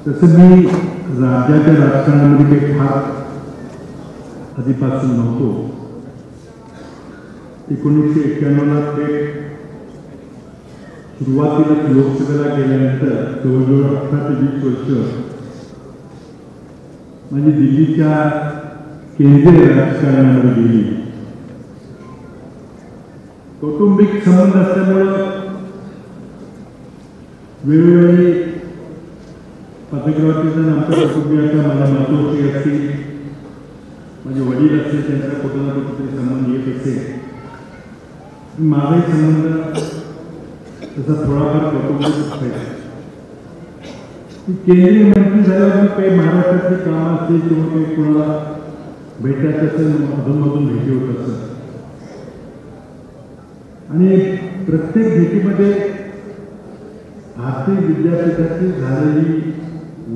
तसं मी राज्याच्या राजकारणामध्ये काही फार आधीपासून नव्हतो. 1991ला ते सुरुवातीला लोकसभेला गेल्यानंतर जवळजवळ 18 ते 20 वर्ष माझी दिल्लीच्या केंद्रीय राजकारणामध्ये गेली. कौटुंबिक संबंध असल्यामुळं वेळोवेळी पत्रकारितेचा आमच्या कुटुंबियाचा माझ्या मातोश्री असतील, माझे वडील असतील, त्यांचा कुठं ना कुठेतरी संबंध येत असेल. माझाही संबंध तसा थोडाफार कौटुंबिक पाहिजे. केंद्रीय मंत्री झाल्यावर काही महाराष्ट्रातली कामं असतील किंवा काही कोणाला भेटायचं असेल अधूनमधून भेटी होत असत. आणि प्रत्येक भेटीमध्ये भारतीय विद्यापीठाची झालेली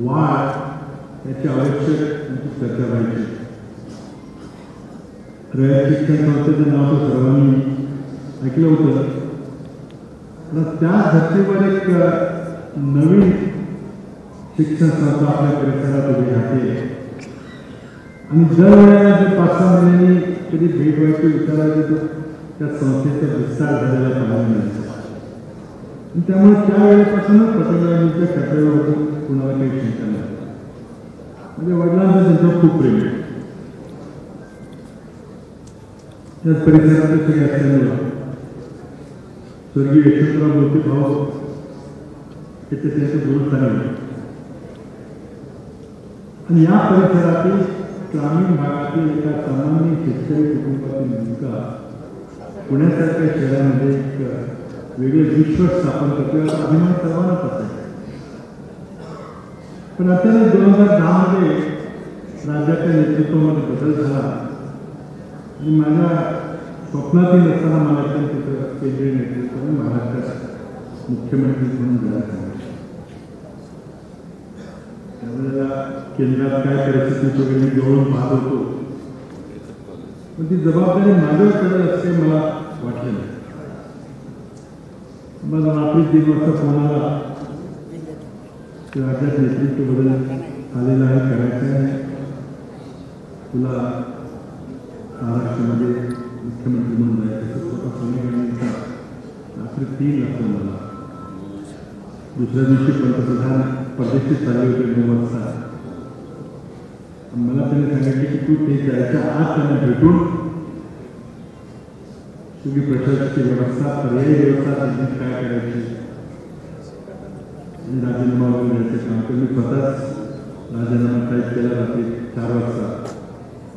वाढ याची आवश्यक चर्चा व्हायची. रयत शिक्षण संस्थेचं नाव तर सर्वांनी ऐकलं होतं. त्या धर्तीवर एक नवीन शिक्षण संस्था आपल्या परिसरात उभी राहते आणि दरवेळेला जे 5-6 महिन्यांनी कधी भेट व्हायची विचारायचं तर त्या संस्थेचा विस्तार झालेला पाहायला मिळतो. त्यामुळे त्यावेळेपासूनच पत्रकारांच्या कर्तव्यावरून कुणाला काही चिंता नाही. म्हणजे वडिलांचं त्यांचं खूप प्रेम आहे. त्याच परिसरात सगळे असल्यामुळं स्वर्गीय यशवंतराव मोहिते भाऊ हे त्यांचं गुरुस्थान आहे. आणि या परिसरातील ग्रामीण भागातील एका सामान्य शेतकरी कुटुंबातील मुलगा पुण्यासारख्या शहरामध्ये एक वेगळे विश्व स्थापन करतो याचा अभिमान सर्वांनाच असायचा. पण अचानक 2010 मध्ये राज्याच्या नेतृत्वामध्ये बदल झाला आणि माझ्या स्वप्नातील असताना मला तिथं केंद्रीय नेतृत्वाने महाराष्ट्रात मुख्यमंत्री म्हणून जायचं आहे. त्यावेळेला केंद्रात काय परिस्थिती वगैरे मी जवळून पाहत होतो. पण ती जबाबदारी माझ्याकडे असते मला वाटलं नाही. मला रात्री 3 वाजता फोन आला की राज्यात नेतृत्व बदल आलेला आहे, करायचं आहे, तुला महाराष्ट्रामध्ये मुख्यमंत्री म्हणून जायचं. स्वतः सोनिया गांधींचा रात्री 3 वाजता मला. दुसऱ्या दिवशी पंतप्रधान परदेशी चालले होते 9 वाजता. मला त्यांनी सांगितले की तू ते जायच्या आज त्यांना भेटून तुझी प्रशासनाची व्यवस्था, पर्यायी व्यवस्था त्यांनी काय करायची आणि राजीनामा वगैरे द्यायचं काम तर मी स्वतःच राजीनामा टाईप केला रात्री 4 वाजता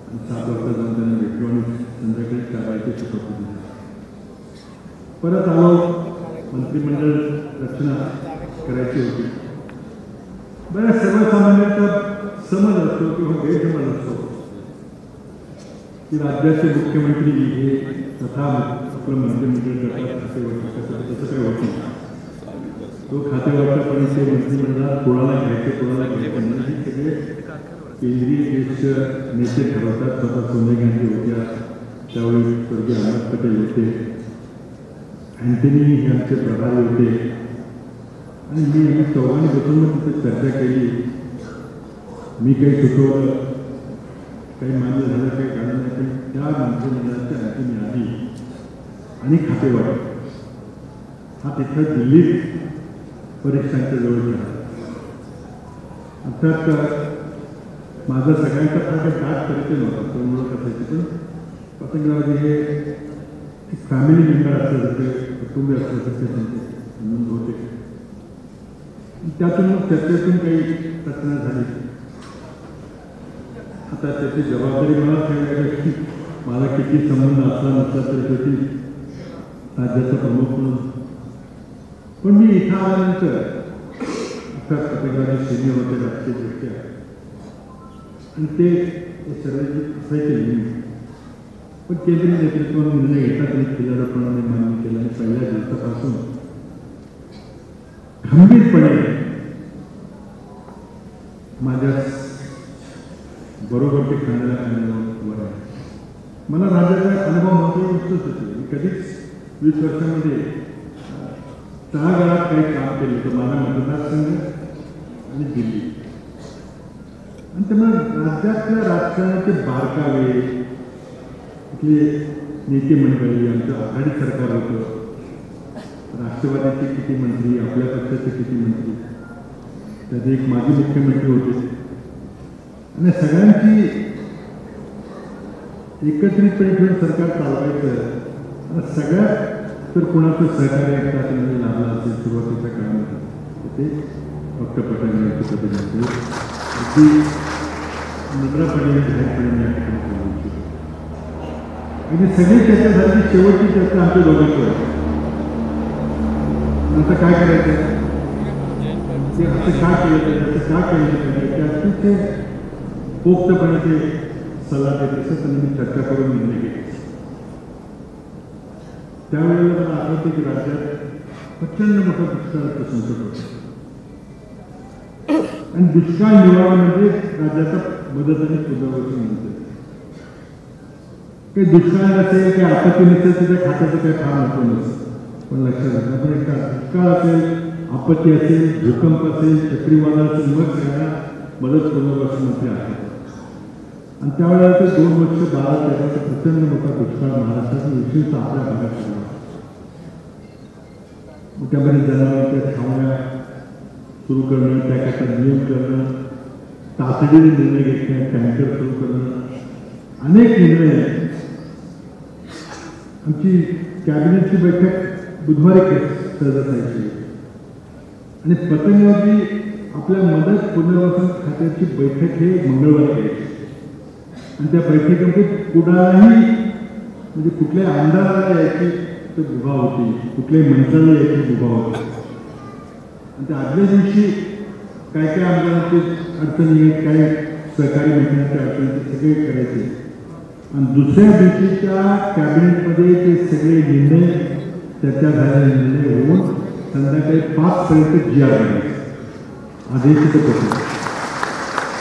आणि 7 वाजता जाऊन त्यांना भेटलो आणि संध्याकाळी कारवाईची शपथ दिली. परत आलो. मंत्रिमंडळ रचना करायची होती. बऱ्याच सर्वसामान्यांचा समज असतो किंवा गैरसमज असतो की राज्याचे मुख्यमंत्री हे तथा आपलं मंत्रिमंडळ करतात तसं काही होत नाही. तो खातेवाटपाने ते मंत्रिमंडळात कोणाला घ्यायचं कोणाला घ्यायचं नाही हे सगळे केंद्रीय ज्येष्ठ नेते ठरवतात. स्वतः सोनिया गांधी होत्या, त्यावेळी स्वर्गीय अहमद पटेल होते, अँटनी हे आमचे प्रभारी होते आणि आम्ही चौघांनी बसून तिथे चर्चा केली. मी काही सुचवलं, काही मान्य झालं, काही काढलं नाही. पण त्या मंत्रिमंडळाच्या अंतिम यादी आणि खातेवाटप हा तिथं दिल्लीत परीक्षांच्या जवळ झाला. अर्थात माझा सगळ्यांचा फार काही दाट परिचय नव्हता, तो मुळात असायची. पण पतंगरावजी हे एक फॅमिली मेंबर असल्यासारखे, कुटुंबीय असल्यासारखे त्यांचे संबंध होते. त्यातून मग चर्चेतून काही रचना झाली. आता त्याची जबाबदारी मला ठेवायची. मला किती संबंध असला नसला तरी त्याची राज्याचा प्रमुख म्हणून. पण मी इथं आल्यानंतर अर्थात पत्रकारांनी सिनियर होते राजकीयदृष्ट्या आणि ते सर्वांची असायचे नेहमी. पण केंद्रीय नेतृत्वाने निर्णय घेतला त्यांनी खिलारपणाने मान्य केला आणि पहिल्या दिवसापासून गंभीरपणे माझ्या बरोबर ते खाण्याला मला राज्याचा अनुभव महत्त्वाचा नुसतंच होते. मी कधीच 20 वर्षामध्ये तळागाळात काही काम केलं तर माझा मतदारसंघ आणि दिल्ली. आणि त्यामुळे राज्यातल्या राजकारणाचे बारकावे, इथले नेते मंडळी, आमचं आघाडी सरकार होतं, राष्ट्रवादीचे किती मंत्री, आपल्या पक्षाचे किती मंत्री, त्यात एक माजी मुख्यमंत्री होते, आणि सगळ्यांची एकत्रितपणे घेऊन सरकार चालवायचं. आणि सगळ्यात तर कुणाचं सहकार्य त्यामध्ये लाभला असेल सुरुवातीच्या काळामध्ये ते फक्त पटंगांचे प्रतिनिधी अगदी नम्रपणे जाहीरपणे या ठिकाणी सांगू इच्छितो. आणि सगळी चर्चा झाली, शेवटची चर्चा आमच्या दोघांची. आता काय करायचं, ते असं का केलं पाहिजे, असं का केलं पाहिजे, ते अतिशय पोक्तपणे ते सल्ला देत असं त्यांनी चर्चा करून निर्णय घेतले. त्यावेळेला मला आठवते की राज्यात प्रचंड मोठा दुष्काळाचं संकट होतं, आणि दुष्काळ निवारण म्हणजे राज्याचा मदत आणि पुनर्वसन म्हणते. काही दुष्काळ नसेल, काही आपत्ती नसेल, त्याच्या खात्याचं काही फार महत्व नसतं. पण लक्षात घ्या, पण एकदा दुष्काळ असेल, आपत्ती असेल, भूकंप असेल, चक्रीवादळ असेल, मग सगळ्यांना मदत पुनर्वसन मंत्री आहे. आणि त्यावेळेला ते 2 वर्ष 12-13 प्रचंड मोठा दुष्काळ महाराष्ट्रात विशेषतः आपल्या भागात झाला. त्यामध्ये जनावरांच्या छावण्या सुरू करणं, त्याकरता नियम करणं, तातडीने निर्णय घेतणे, टँकर सुरू करणं, अनेक निर्णय. आमची कॅबिनेटची बैठक बुधवारी सहज असायची, आणि पतंगबाजी आपल्या मदत पुनर्वसन खात्याची बैठक हे मंगळवारी घ्यायची. आणि त्या बैठकीमध्ये कुणालाही म्हणजे कुठल्या आमदाराला यायची तर मुभा होती, कुठल्याही मंत्र्याला यायची मुभा होती. आणि त्या आदल्या दिवशी काय काय आमदारांची अडचणी आहेत, काय सहकारी मंत्र्यांच्या अडचणी सगळे करायचे. आणि दुसऱ्या दिवशीच्या कॅबिनेटमध्ये ते सगळे निर्णय, चर्चा झालेले निर्णय होऊन संध्याकाळी 5 पर्यंत जी आर बनायचे, आदेशित होते.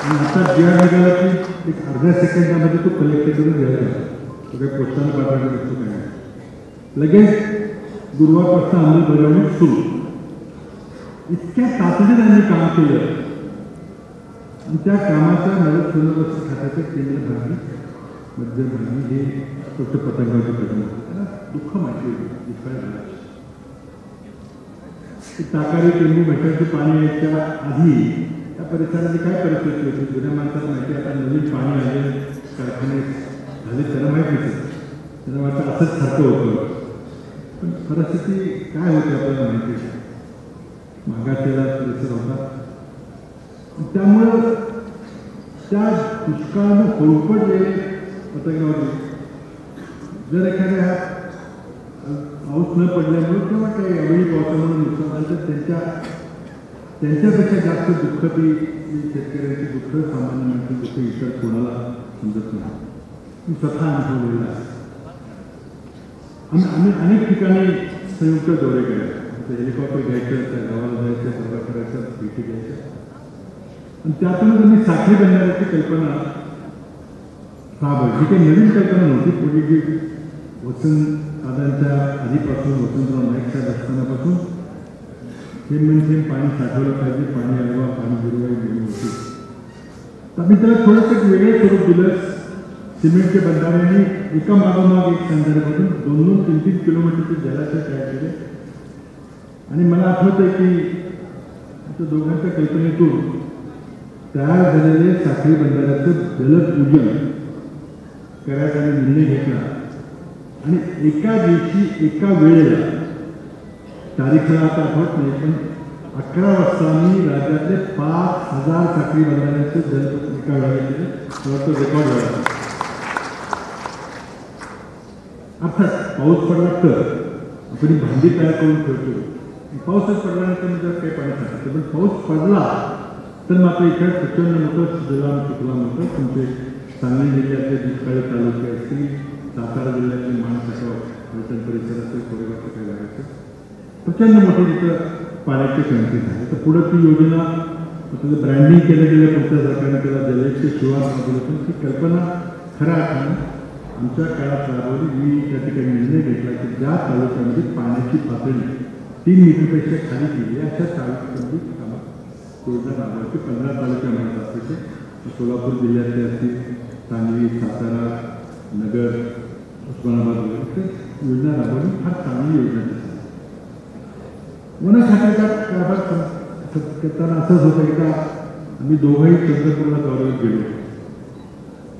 आणि आता जी आर निघाला की एक अर्ध्या सेकंदामध्ये तो कलेक्टरकडून घ्यायचा, तो काही पोस्टानं पाठवायचा नसतो काय, लगेच गुरुवारपासून अंमलबजावणी सुरू. इतक्या तातडीने आम्ही काम केलं, आणि त्या कामाच्या मदत पुनर्वसन खात्याच्या केंद्रभागी मध्यभागी हे फक्त पतंगाचे कदम होते. त्याला दुःख माहिती होतं, दुष्काळ ताकारी टेंबू मेट्रोचे पाणी यायच्या आधी त्या परिसराची काय परिस्थिती होती, जुन्या माणसाला माहिती. आता नवीन पाणी आले, कारखाने झाले, त्याला माहीत होते, त्याला वाटतं असंच सारखं होतं. पण परिस्थिती काय होती आपल्याला माहिती, मागासलेला परिसर होता. त्यामुळं त्या दुष्काळानं होरपडले पतंगावरती. जर एखाद्या पाऊस न पडल्यामुळे किंवा काही अवेळी पावसामुळे नुकसान झालं तर त्यांच्यापेक्षा जास्त दुःख ती शेतकऱ्यांची दुःख, सामान्य माणसाची दुःख इतर कोणाला समजत नाही. मी स्वतः अनुभवलेला आहे. आम्ही अनेक ठिकाणी संयुक्त दौरे केले. हेलिकॉप्टर घ्यायचं, त्या गावाला जायचं, सभा करायचं, भेटी घ्यायच्या. आणि त्यातूनच आम्ही साखळी बंधाऱ्याची कल्पना राबवली. जी काही नवीन कल्पना नव्हती, पूर्वी जी वसंतदादांच्या आधीपासून, वसंतराव नाईक साहेब असतानापासून थेंब पाणी साठवलं पाहिजे, पाणी अडवा, पाणी जिरवा ही होती. तर आम्ही त्याला थोडंसं वेगळं स्वरूप दिलं. सिमेंटच्या बंधाऱ्यांनी एका मागोमाग एक संदर्भातून 2-3 किलोमीटरचे जलाशय तयार केले. आणि मला आठवतं की आमच्या दोघांच्या कल्पनेतून तयार झालेले साखळी बंधाऱ्याचं जलद पूजन करायचा निर्णय घेतला. आणि एका दिवशी एका वेळेला, तारीखला आता आठवत नाही, पण 11 वाजता आम्ही राज्यातले 5000 साखळी बंधाऱ्यांचे जल एका वेळेला केले. तो रेकॉर्ड झाला. अर्थात पाऊस पडला तर आपण भांडी तयार करून ठेवतो. पाऊसच पडल्यानंतर म्हणजे काही पाणी टाकायचं, पण पाऊस पडला तर मात्र इकडे प्रचंड मोठं जलाम तुकलाम होतं. तुमचे सांगली जिल्ह्यातले दुष्काळी तालुके असतील, सातारा जिल्ह्यातले माणसाचा पर्यटन परिसर असेल, कोरेगाव काही लागायचं, प्रचंड मोठे तिथं पाण्याची कमती झाली. तर पुढं ती योजना त्याचं ब्रँडिंग केलं गेलं, पुढच्या सरकारने त्याला जलयुक्त शिवार दिलं. पण ती कल्पना खऱ्या अर्थानं आमच्या काळात राबवली. मी त्या ठिकाणी निर्णय घेतला की ज्या तालुक्यामध्ये पाण्याची पातळी 3 मीटरपेक्षा खाली केली, अशा तालुक्यामध्ये कामं योजना राबवायची 15 तालुक्यामध्ये असायचे. सोलापूर जिल्ह्यातले असतील, सांगली, सातारा, नगर, उस्मानाबाद वगैरे योजना राबवली. फार चांगली योजना दिसली. वन खात्याच्या कारभार करताना असंच होतं की आम्ही दोघंही चंद्रपूरला दौऱ्यावर गेलो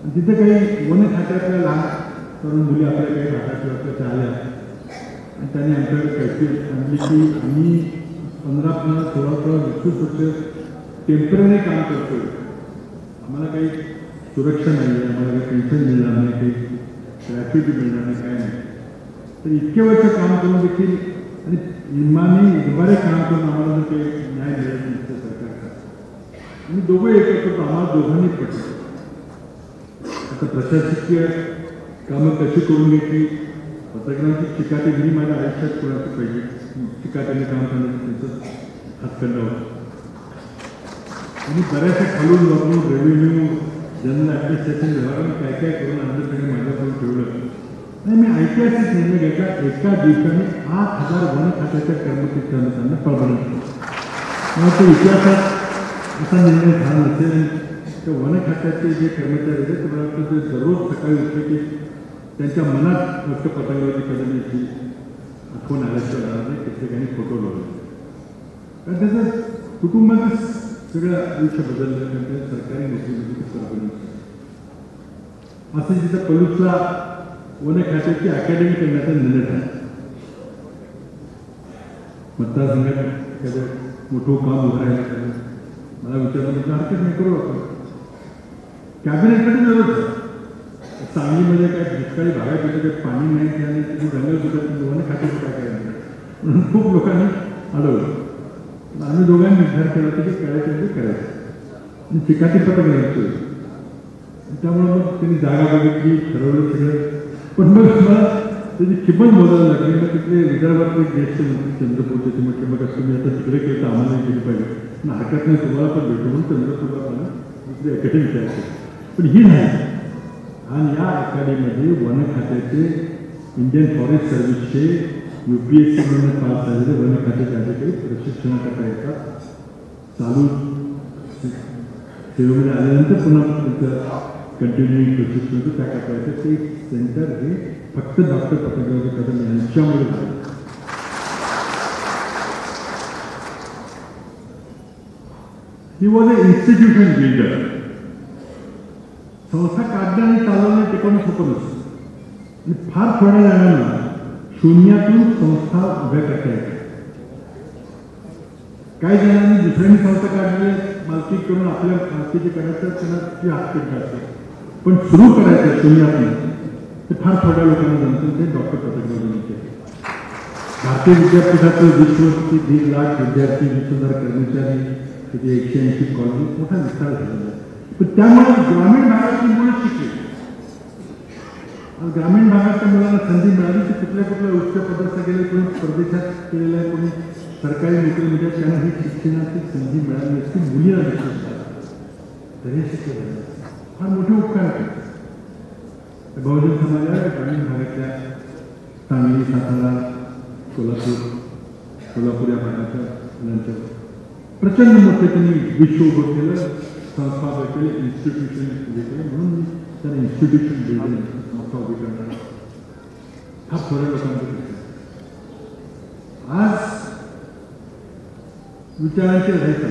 आणि तिथे काही वन खात्यातल्या लहान तरुण मुली आपल्या काही भागाच्या आल्या आणि त्यांनी आमच्याकडे कॅल्क्युलेट सांगली की आम्ही 15, 16, 20 वर्ष टेम्पररी काम करतो. आम्हाला काही सुरक्षा नाही आहे, आम्हाला काही पेन्शन मिळणार नाही, काही ग्रॅच्युटी मिळणार नाही, काय नाही. तर इतके वर्ष काम करून देखील आणि इमाने काम करून आम्हाला जर काही न्याय मिळत नाही तर सरकारचा आम्ही दोघं एकत्र होतो. आम्हाला दोघांनी पटलं. आता प्रशासकीय कामं कशी करून घ्यायची, पत्रकारांची चिकाटीगिरी माझ्या आयुष्यात कोणाची पहिली चिकाटीने काम करण्याचं त्यांचं हातखंड होतं. आणि बऱ्याचशा खालून वरून रेव्हेन्यू जनरल ॲडमिनिस्ट्रेशन व्यवहाराने काय काय करून आमच्याकडे माझ्याकडून ठेवलं. आणि मी ऐतिहासिक निर्णय घेतला. एका दिवसाने 8,000 वन खात्याच्या कर्मचाऱ्यांना परमनंट केलं. मग तो इतिहासात असा निर्णय झाला नसेल. तर वन खात्याचे जे कर्मचारी आहेत ते मला वाटतं ते दररोज सकाळी उठले की त्यांच्या मनात फक्त पतंगावरती कदमीची आठवण आल्याशिवाय राहणार नाही. प्रत्येकाने फोटो लावले. कारण त्याचं कुटुंबाचं सगळं आयुष्य बदललं. त्यांच्या सरकारी नोकरीमध्ये परमनंट असं जिथं पलूसला वन खात्याची अकॅडमी करण्याचा निर्णय झाला. मतदारसंघात एखादं मोठं काम उभारायला केलं. मला विचारलं हरकत नाही, करू आपण. कॅबिनेटमध्ये जरूर सांगलीमध्ये काय दुष्काळी भागात गेलं तर पाणी नाही, त्याने तिथे जंगल सुद्धा वन खात्याचं काय करायचं म्हणून खूप लोकांनी अडवलं. आम्ही दोघांनी निर्धार केला की करायचं ते करायचं आणि चिकाटी पटक घ्यायचं. त्यामुळे मग त्यांनी जागा बघितली, ठरवलं सगळं. पण मग मला त्याची किंमत मोजायला लागली. मग तिथले विदर्भातले ज्येष्ठ मंत्री चंद्रपूरचे ते म्हटले बघा तुम्ही आता तिकडे केलं तर आम्हाला केली पाहिजे. पण हरकत नाही, तुम्हाला पण भेटू म्हणून चंद्रपूरला मला दुसरी अकॅडमी तयार केली. पण ही नाही. आणि या अकॅडमीमध्ये वन खात्याचे इंडियन फॉरेस्ट सर्व्हिसचे UPSC म्हणून पास झालेले वन खात्याचे अधिकारी प्रशिक्षणाकरता येतात. चालू सेवेमध्ये आल्यानंतर पुन्हा त्यांचं कंटिन्युइंग प्रशिक्षण होतं. त्या करता येतं. ते सेंटर हे फक्त डॉक्टर पतंगराव कदम यांच्यामुळे झालं. He was a institution builder. संस्था काढणं आणि चालवणं टिकवणं सोपं नसतं. आणि फार थोड्या जणांना शून्यातून संस्था उभ्या करता येतात. काही जणांनी दुसऱ्यांनी संस्था काढली, मालकी करून आपल्या मालकीचे करायचं, त्यांना ती हातपीठ असते. पण सुरू करायचं शून्यातून ते फार थोड्या लोकांना जमतं. ते डॉक्टर पतंगराव केलं. भारतीय विद्यापीठाचं विश्वची 1.5 लाख विद्यार्थी, 20,000 कर्मचारी, तिथे 180 कॉलेज, मोठा विस्तार झालेला आहे. पण त्यामुळे ग्रामीण भागातली मुलं शिकली. ग्रामीण भागातल्या मुलांना संधी मिळाली की कुठल्या उच्च पदार्थ गेले, कोणी परदेशात केलेलं आहे, कोणी सरकारी नोकरीमध्ये, त्यांना ही शिक्षणाची संधी मिळाली असती. मुलीला विशेष तरी शिक्षण फार मोठे उपकार करतात. बहुजन समाजाला ग्रामीण भागातल्या सांगली, सातारा, सोलापूर या भागाच्या मुलांच्या प्रचंड मोठे त्यांनी विश्व उभं केलं, संस्था उभं केले, इन्स्टिट्यूशन उभे केले. म्हणून मी त्याला इन्स्टिट्यूशन बिल्डिंग संस्था उभी करणार हा थोड्या लोकांचं. आज विचारांचे राहायचं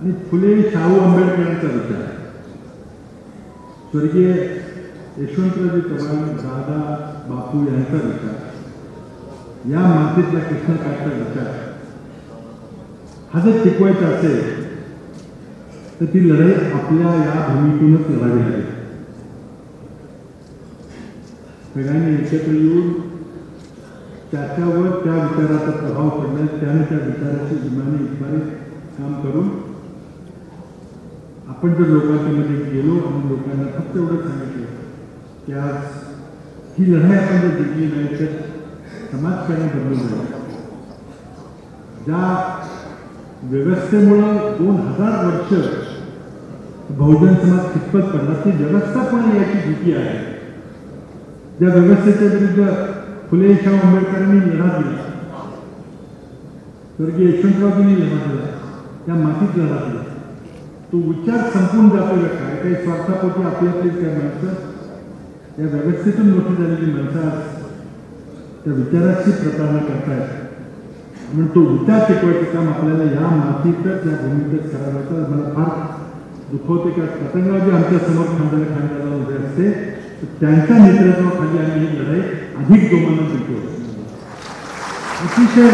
आणि फुले शाहू आंबेडकरांचा विचार, स्वर्गीय यशवंतरावजी चव्हाण, दादा बापू यांचा विचार, या मातीतल्या कृष्णकाठचा विचार हा जर टिकवायचा असेल तर ती लढाई आपल्या या भूमीतूनच लढावी लागेल. सगळ्यांनी एकत्र येऊन त्याच्यावर त्या विचाराचा प्रभाव पडण्यास, त्याने त्या विचाराची इमाने काम करून आपण जर लोकांच्या मध्ये गेलो आणि लोकांना फक्त एवढं सांगितलं की आज ही लढाई आपण जर जिंकली नाही तर समाजकारण बदलून जाईल. ज्या व्यवस्थेमुळं 2000 वर्ष बहुजन समाज कितपत पडला, ती व्यवस्था पण याची भीती आहे. ज्या व्यवस्थेच्या विरुद्ध फुले शाहू आंबेडकरांनी लढा दिला, स्वर्गीय यशवंतरावजींनी लढा दिला, त्या मातीत झाला तो विचार संपून जातो का काय काही स्वार्थापोटी आपल्यातले त्या माणसं या व्यवस्थेतून मोठी झालेली माणसं त्या विचाराची प्रतारणा करतायत म्हणून तो विचार टिकवायचं काम आपल्याला या मातीतच या भूमीतच करावं लागतं. मला फार दुःख होते का पतंगरावजी आमच्या समोर खांद्याला उभे असते तर त्यांच्या नेतृत्वाखाली आम्ही ही लढाई अधिक जोमानं जिंकलो. अतिशय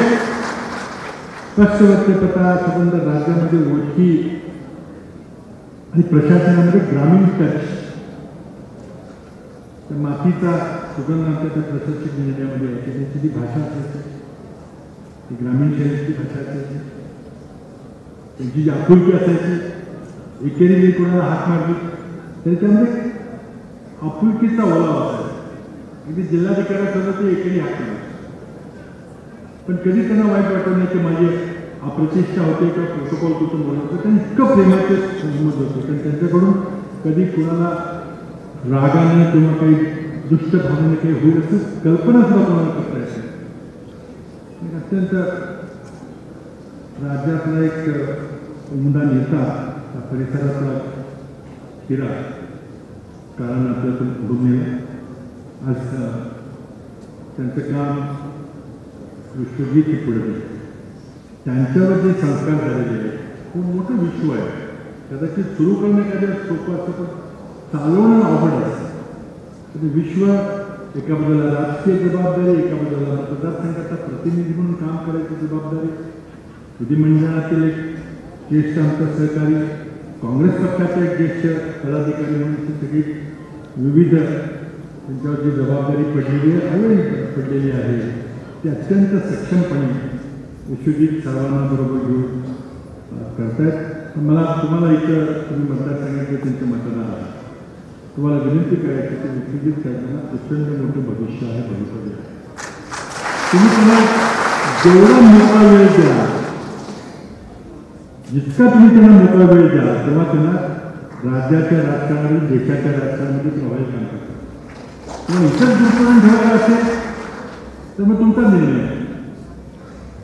स्पष्टवक्तेपणा संबंध राज्यामध्ये ओळखी आणि प्रशासनामध्ये ग्रामीण टच त्या मातीचा सुगंध आमच्या त्या प्रशासकीय निर्णयामध्ये यायची त्यांची जी भाषा असायची ती ग्रामीण शैलीची भाषा असायची त्यांची जी आपुलकी असायची एकेरी जरी कोणाला हात मारली तरी त्यामध्ये आपुलकीचा ओलावा असायचा. अगदी जिल्हाधिकाऱ्यासोबत ते एकेरी हात मारले पण कधी त्यांना वाईट वाटत नाही की माझी अप्रतिष्ठा होते किंवा प्रोटोकॉल कुठून बोलवतो त्यांनी इतकं प्रेमाचे संबंध होते कारण त्यांच्याकडून कधी कुणाला रागाने किंवा काही दुष्ट भावनेने काही होईल असं कल्पना सुद्धा कोणाला करता येते. अत्यंत राज्यातला एक उमदा नेता परिसरातला हिरा काळानं आपल्यातून पुढून नेला. आज त्यांचं काम विश्वजित पुढे त्यांच्यावर जे संस्कार झालेले आहेत खूप मोठं विश्व आहे. कदाचित सुरू करणं एखाद्या सोपं असतं पण चालवणं अवघड असतं. ते विश्व एका बाजूला राजकीय जबाबदारी एका बाजूला मतदारसंघाचा प्रतिनिधी म्हणून काम करायची जबाबदारी विधिमंडळातील एक ज्येष्ठ आमचा सहकारी काँग्रेस पक्षाचा एक ज्येष्ठ पदाधिकारी म्हणून ती सगळी विविध त्यांच्यावर जी जबाबदारी पडलेली आहे ती अत्यंत सक्षमपणे विश्वजित सर्वांना बरोबर घेऊन करतायत. मला तुम्हाला इथं तुम्ही मतदारसंघाचे त्यांचे मतदार आहे तुम्हाला विनंती करायची की विश्वजित साहेबांना प्रचंड मोठं भविष्य आहे भविष्य तुम्ही त्यांना जेवढा मोकळा वेळ द्या जितका तुम्ही त्यांना मोकळा वेळ द्या तेव्हा त्यांना राज्याच्या राजकारणामध्ये देशाच्या राजकारणामध्ये प्रभावी काम करतात. किंवा इतर दुर्पण ठेवायला असेल तर मग तुमचा निर्णय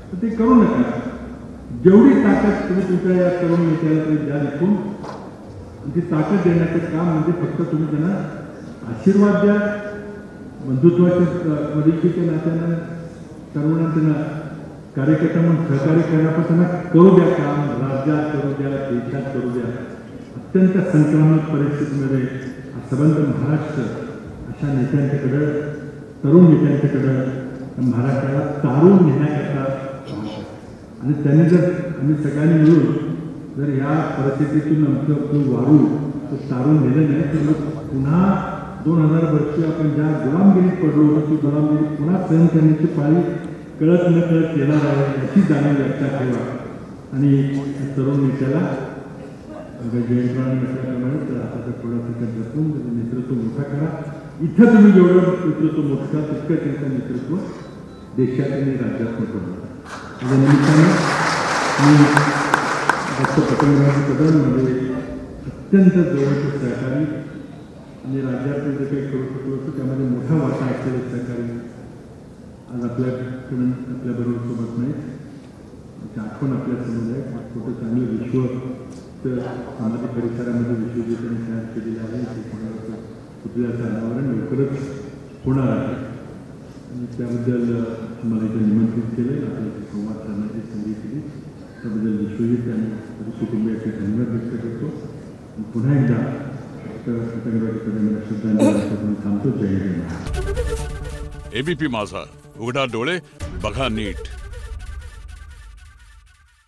तर ते करू नका. जेवढी ताकद तुम्ही तुमच्या या तरुण नेत्याला तरी द्या निघून ती ताकद देण्याचं काम म्हणजे फक्त तुम्ही त्यांना आशीर्वाद द्या बंधुत्वाच्या मदतीच्या नात्यानं तरुणांना त्यांना कार्यकर्ता म्हणून सहकार्य करण्यापासून करू द्या काम राज्यात करू द्या देशात करू द्या. अत्यंत संक्रामक परिस्थितीमध्ये सबंध महाराष्ट्र अशा नेत्यांच्याकडं तरुण नेत्यांच्याकडं महाराष्ट्राला तारून नेण्याकरता आणि त्यांनी जर आम्ही सगळ्यांनी मिळून जर ह्या परिस्थितीतून आमचं वारू तारून नेलं नाही तर पुन्हा 2000 वर्ष आपण ज्या गुलामगिरीत पडलो होतो ती गुलामगिरी पुन्हा सहन करण्याची पाळी कळत न कळत येणार आहे याची जाणीव लक्षात ठेवा. आणि तरुण नेत्याला जयंतरावांनी म्हटल्याप्रमाणे तर आता थोडा तिकट बसून त्याचं नेतृत्व मोठा करा. इथं तुम्ही जेवढं नेतृत्व मोठं करा तितकं त्यांचं नेतृत्व देशात आणि राज्यात मोठं होतं. त्या निमित्तानं मी डॉक्टर पतंगराव कदम म्हणजे अत्यंत जवळचे सहकारी आणि राज्यातलं जे काही करू शकलो होतं त्यामध्ये मोठा वाटा असलेले सहकारी आज आपल्याकडून आपल्याबरोबर सोबत नाही त्याची आठवण आपल्यासमोर आहे. छोटं चांगलं विश्व तर सामाजिक परिसरामध्ये विश्वजितांनी तयार केलेलं आहे ते पुतळ्याचं अनावरण लवकरच होणार आहे आणि त्याबद्दल मला इथं निमंत्रित केलं आपल्याला संवाद करण्याची संधी केली त्याबद्दल विश्वजित आणि कुटुंबियाचे धन्यवाद व्यक्त करतो. पुन्हा एकदा पतंगरावकडे मला श्रद्धांजली थांबतो. जय जय. एबीपी माझा उघडा डोळे बघा नीट.